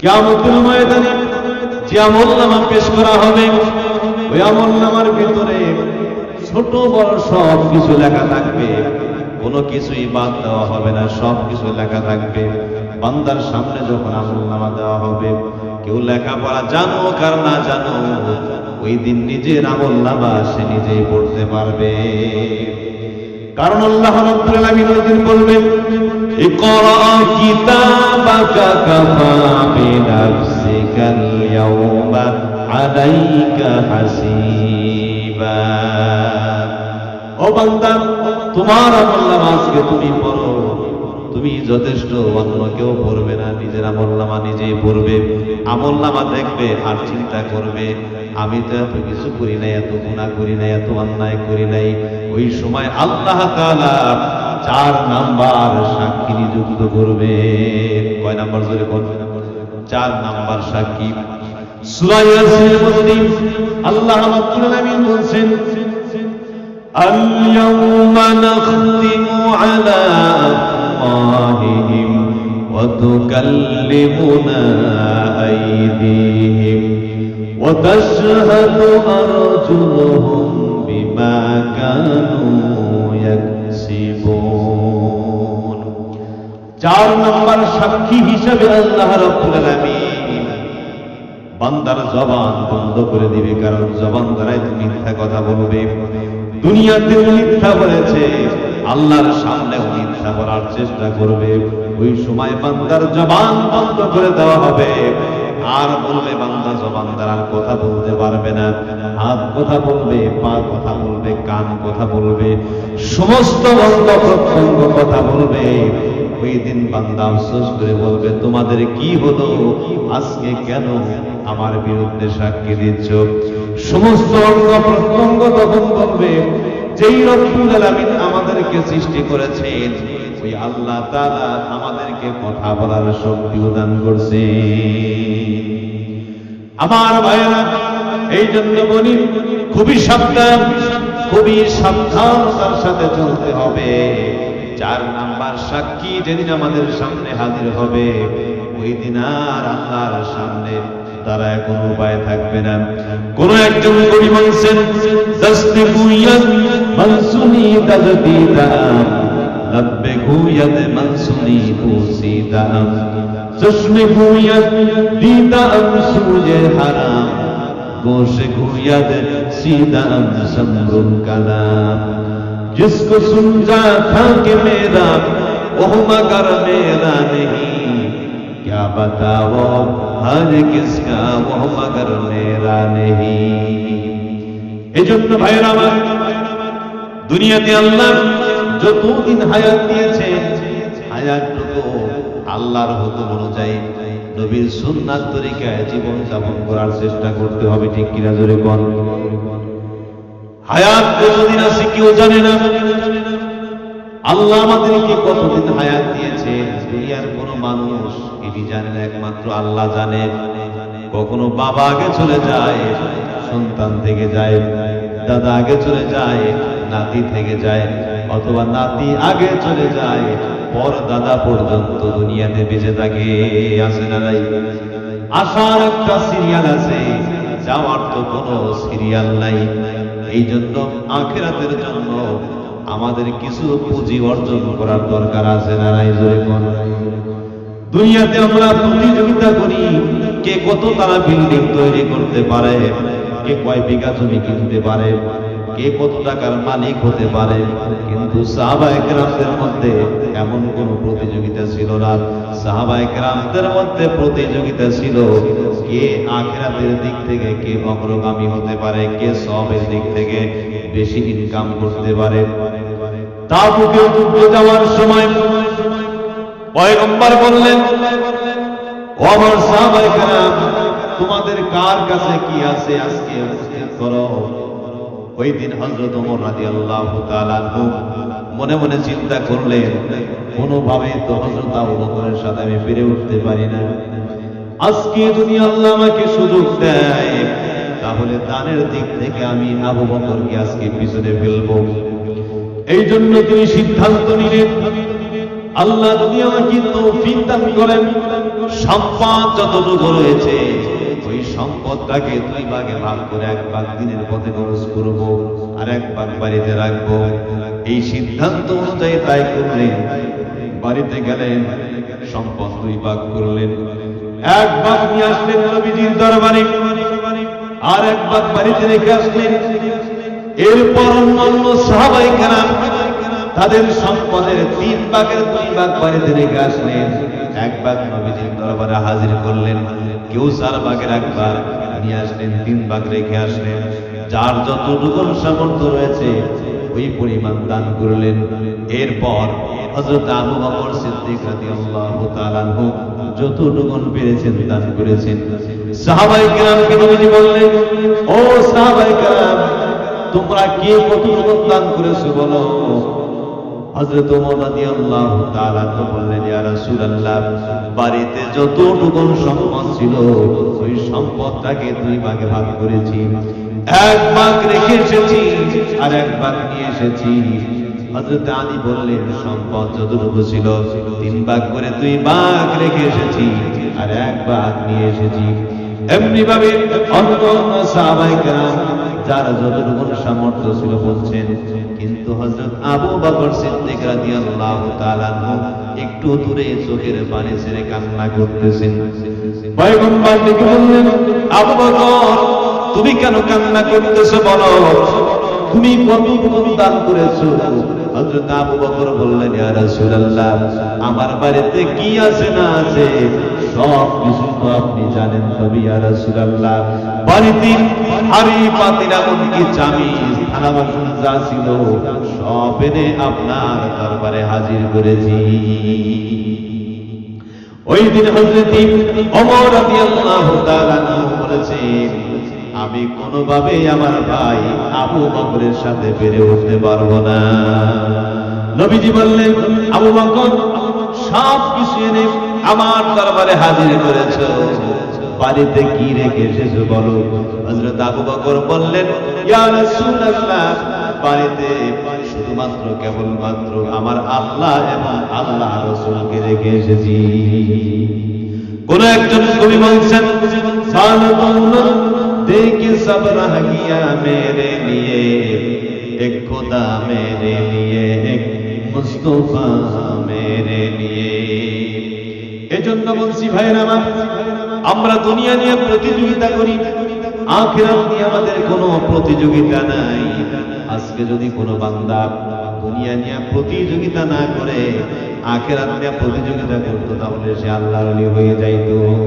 কিয়ামতের ময়দানে যে আমলনামা পেশ করা হবে, ওই আমলনামার ভিতরে ছোট বড় সব কিছু লেখা থাকবে, কোনো কিছুই বাদ দেওয়া হবে না, সব কিছু লেখা থাকবে। বান্দার সামনে যখন আমলনামা দেওয়া হবে, কেউ লেখাপড়া জানো আর না জানো, ওই দিন নিজের আমলনামা সে নিজেই পড়তে পারবে। কারণ আল্লাহ রাব্বুল আলামিন ওই দিন বলবেন, ইকরা কিতাবাকা কাফা বিনাফসিকাল ইয়াওমা আলাইকা হাসিবা। ও বান্দা, তোমার আমলনামা আজকে তুমি পড়ো, তুমি যথেষ্ট, অন্য কেউ পড়বে না, নিজের আমলনামা নিজেই পড়বে। আমলনামা দেখবে আর চিন্তা করবে, আমি তো এত কিছু করি নাই, এত গুনাহ করি নাই, এত অন্যায় করি নাই। ওই সময় আল্লাহ তাআলা 4 নাম্বার সাক্ষী নিযুক্ত করবে। কয় নাম্বার জোরে বলবেন? 4 নাম্বার সাক্ষী। সূরা ইয়াসিনের মধ্যে আল্লাহ রাব্বুল আলামিন বলেন, আল-ইয়াওমা নাখতিমু আলা আফওয়াহিহিম ওয়া তুকাল্লিমুনা আইদিহিম ওয়া তাশহাদু আরজুলুহুম বিমা কানু ইয়াকসিবুন। 4 নম্বর সাক্ষী হিসেবে আল্লাহ রাব্বুল আলামিন বান্দার জবান বন্ধ করে দিবে, কারণ জবান দ্বারাই তুমি মিথ্যা কথা বলবে। দুনিয়াতে মিথ্যা বলেছে, আল্লাহর সামনে মিথ্যা বলার চেষ্টা করবে। ওই সময় বান্দার জবান বন্ধ করে দেওয়া হবে, আর বলবে বান্দা জবান দ্বারা কথা বলতে পারবে না। হাত কথা বলবে, পা কথা বলবে, কান কথা বলবে, সমস্ত অঙ্গ প্রত্যঙ্গ কথা বলবে। ওই দিন বান্দা আফসোস করে বলবে, তোমাদের কি হলো, আজকে কেন আমার বিরুদ্ধে সাক্ষী দিচ্ছ? সমস্ত অঙ্গ প্রত্যঙ্গ তখন বলবে, যেই রব্বুল আলামিন আমাদেরকে সৃষ্টি করেছেন, ওই আল্লাহ তাআলা আমাদেরকে কথা বলার শক্তি দান করছে। আমার ভাইরা, এই জন্য বলি, খুবই সাবধান, খুবই সাবধানতার সাথে চলতে হবে। 4 নাম্বার সাক্ষী যেদিন আমাদের সামনে হাজির হবে, ওই দিন আর আল্লাহর সামনে তারা কোনো উপায় থাকবে না। কোন একজন কবি বলছেন, দস্তে গুয়াদ মনসুনি দজদিদাম লব্বে গুয়াদ মনসুনি বুসিদাম চশমে গুয়াদ দিদাম সুজে হারাম গোশে গুয়াদ সিদাম সমরুল কালাম जिसको सुनजा था कि मेरा वो मगर मेरा नहीं क्या बताओ हर किसका वो मगर मेरा नहीं। এজন্য ভাইরা আমার, দুনিয়াতে আল্লাহ যতদিন হায়াত দিয়েছে, হায়াতটুকু আল্লাহর হুকুম অনুযায়ী নবীর সুন্নাত তরিকায় জীবন যাপন করার চেষ্টা করতে হবে। ঠিক কিনা জোরে বল। হায়াত কতদিন আছে কেউ জানে না। আল্লাহ আমাদেরকে কতদিন হায়াত দিয়েছে দুনিয়ার কোন মানুষ এটি জানে না, একমাত্র আল্লাহ জানে। কখনো বাবা আগে চলে যায়, সন্তান থেকে যায়, দাদা আগে চলে যায়, নাতি থেকে যায়, অথবা নাতি আগে চলে যায়, পর দাদা পর্যন্ত দুনিয়াতে বেঁচে থাকে। আছে না নাই? আসার একটা সিরিয়াল আছে, যাওয়ার তো কোনো সিরিয়াল নাই। এই জন্য আখিরাতের জন্য আমাদের কিছু পুঁজি অর্জন করার দরকার আছে না নাই? জোরে কোন। দুনিয়াতে আমরা প্রতিযোগিতা করি, কে কত তারা বিল্ডিং তৈরি করতে পারে, কে কয় বিঘা জমি কিনতে পারে, কে কত টাকার মালিক হতে পারে। কিন্তু সাহাবায়ে কেরামদের মধ্যে এমন কোন প্রতিযোগিতা ছিল না। সাহাবায়ে কেরামদের মধ্যে প্রতিযোগিতা ছিল কে আখিরাতের দিক থেকে কে অগ্রগামী হতে পারে, কে সওয়াবের দিক থেকে বেশি ইনকাম করতে পারে। তাবুকে যুদ্ধে যাওয়ার সময় পয়গম্বর বললেন, ও আমার সাহাবায়ে কেরাম, তোমাদের কার কাছে কি আছে আজকে উপস্থিত করো। ওই দিন হযরত ওমর রাদিয়াল্লাহু তাআলা মনে মনে চিন্তা করলেন, কোনোভাবে তো হযরত আবু বকরের সাথে আমি পেরে উঠতে পারি না। আজকে যদি আল্লাহ আমাকে সুযোগ দেয়, তাহলে দানের দিক থেকে আমি আবু বকরকে আজকে পিছনে ফেলবো। এই জন্য তিনি সিদ্ধান্ত নিলেন, আল্লাহ যদি আমাকে তৌফিক দান করেন, সম্পদ যতটুকু রয়েছে ওই সম্পদটাকে 2 ভাগে ভাগ করে 1 ভাগ দিনের পথে খরচ করব, আর 1 ভাগ বাড়িতে রাখবো। এই সিদ্ধান্ত অনুযায়ী তাই করলেন। বাড়িতে গেলেন, সম্পদ 2 ভাগ করলেন। 1 ভাগ নিয়ে আসলেন নবীজির দরবারে, আর 1 ভাগ বাড়িতে রেখে আসলেন। এরপর অন্যান্য সাহাবায়ে কেরাম তাদের সম্পদের 3 ভাগের 2 ভাগ বাড়িতে রেখে আসলেন। 1 ভাগ নবীজির দরবারে হাজির করলেন। কেউ 4 ভাগের 1 ভাগ নিয়ে আসলেন, 3 ভাগ রেখে আসলেন। যার যতটুকু সামর্থ্য রয়েছে ওই পরিমাণ দান করলেন। এরপর হযরত আবু বকর সিদ্দিক রাদিয়াল্লাহু তাআলা আনহু যতটুকু পেরেছেন দান করেছেন। সাহাবায়ে কেরামকে নবীজি বললেন, ও সাহাবায়ে কেরাম, তোমরা কে কতটুকু দান করেছো বলো। হযরত ওমর রাদিয়াল্লাহু তাআলা আনহু বললেন, ইয়া রাসূলুল্লাহ, বাড়িতে যতটুকু সম্পদ ছিল ওই সম্পদটাকে 2 ভাগে ভাগ করেছি। 1 ভাগ রেখে এসেছি আর 1 ভাগ নিয়ে এসেছি। হযরত আলী বললেন, সম্পদ যতটুকু ছিল 3 ভাগ করে 2 ভাগ রেখে এসেছি আর 1 ভাগ নিয়ে এসেছি। এমনি ভাবে অন্য সাহাবায়ে কেরাম যারা যতটুকু সামর্থ্য ছিল বলছেন। কিন্তু হযরত আবু বকর সিদ্দিক রাদিয়াল্লাহু তাআলা আনহু একটু দূরে চোখের পানি ছেড়ে কান্না করতেছেন। পয়গম্বর ডেকে বললেন, আবু বকর, তুমি কেন কান্না করতেছো বলো, তুমি কতটুকু দান করেছো? হযরত আবু বকর বললেন, ইয়া রাসূলুল্লাহ, আমার বাড়িতে কি আছে না আছে সব কিছু তো আপনি জানেন। তবে ইয়া রাসূলুল্লাহ, বাড়িতে হাড়ি পাতিল এমনকি চামিচ থালা বাসন যা ছিল সব এনে আপনার দরবারে হাজির করেছি। ওই দিন হযরত ওমর রাদিয়াল্লাহু তাআলা বলেছেন, আমি কোনোভাবে আমার ভাই আবু বকরের সাথে পেরে উঠতে পারবো না। নবীজি বললেন, আবু বকর, সব কিছু এনে আমার দরবারে হাজির করেছো, বাড়িতে কি রেখে এসেছো বলো। হযরত আবু বকর বললেন, ইয়া রাসূলুল্লাহ, বাড়িতে শুধুমাত্র কেবলমাত্র আমার আল্লাহ এবং আল্লাহ রাসূলকে রেখে এসেছি। কোন একজন কবি বলছেন, দেখে সব রহ গিয়া মেরে লিয়ে, এক খুদা মেরে লিয়ে, এক মুস্তাফা মেরে লিয়ে। এজন্য বলছি ভাইরা আমার, আমরা দুনিয়া নিয়ে প্রতিযোগিতা করি, আখিরাত নিয়ে আমাদের কোনো প্রতিযোগিতা নাই। আজকে যদি কোনো বান্দা দুনিয়া নিয়ে প্রতিযোগিতা না করে আখিরাত নিয়ে প্রতিযোগিতা করতো, তাহলে সে আল্লাহর ওলি হয়ে যাইতো।